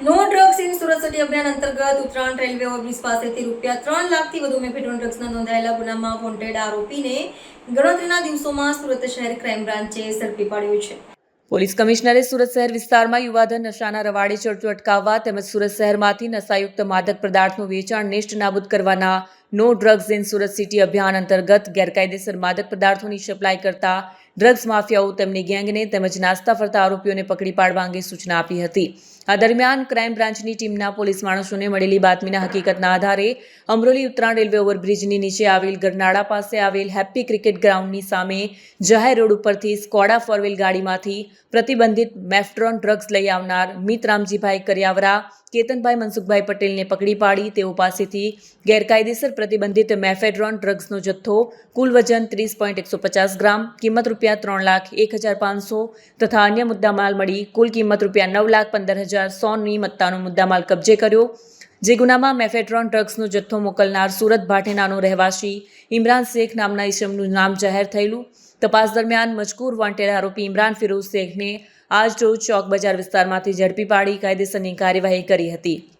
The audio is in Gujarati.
No drugs in Surat city અભિયાન અંતર્ગત ઉત્તરાયણ રેલવે ઓવરબ્રિજ પાસેથી ₹3 લાખથી વધુ મેફેડ્રોન ડ્રગ્સના નોંધાયેલા ગુનામાં વોન્ટેડ આરોપીને ગણતરીના દિવસોમાં સુરત શહેર ક્રાઇમ બ્રાન્ચે ઝડપી પાડ્યો છે. પોલીસ કમિશનરે સુરત શહેર વિસ્તારમાં યુવાધન નશાના રવાડે ચડતું અટકાવવા તેમજ સુરત શહેરમાંથી નશાયુક્ત માદક પદાર્થનું વેચાણ નેષ્ટ નાબૂદ કરવાના no drugs in Surat city અભિયાન અંતર્ગત ગેરકાયદેસર માદક પદાર્થોની સપ્લાય કરતા ડ્રગ્સ માફિયાઓ તેમની ગેંગને તેમજ નાસ્તા ફરતા આરોપીઓને પકડી પાડવા અંગે સૂચના આપી હતી. આ દરમિયાન ક્રાઇમ બ્રાન્ચની ટીમના પોલીસ માણસોને મળેલી બાતમીના હકીકતના આધારે અમરોલી ઉત્તરાયણ રેલવે ઓવરબ્રિજની નીચે આવેલ ગરનાળા પાસે આવેલ હેપ્પી ક્રિકેટ ગ્રાઉન્ડની સામે જાહેર રોડ ઉપરથી સ્કોડા ફોરવ્હીલ ગાડીમાંથી પ્રતિબંધિત મેફ્ટ્રોન ડ્રગ્સ લઈ આવનાર મિત રામજીભાઈ કરિયાવરા, કેતનભાઈ મનસુખભાઈ પટેલને પકડી પાડી તેઓ પાસેથી ગેરકાયદેસર પ્રતિબંધિત મેફેડ્રોન ડ્રગ્સનો જથ્થો કુલ વજન 30.150 ગ્રામ, કિંમત ₹3,01,500 તથા અન્ય મુદ્દામાલ મળી કુલ કિંમત ₹9,15,100ની મત્તાનો મુદ્દામાલ કબજે કર્યો. જે ગુનામાં મેફેડ્રોન ડ્રગ્સનો જથ્થો મોકલનાર સુરત ભાટેનાનો રહેવાસી ઇમરાન શેખ નામના ઈસમનું નામ જાહેર થયેલું. તપાસ દરમિયાન મજકૂર વોન્ટેડ આરોપી ઇમરાન ફિરોઝ શેખને આજ રોજ ચોક બજાર વિસ્તારમાંથી ઝડપી પાડી કાયદેસરની કાર્યવાહી કરી હતી.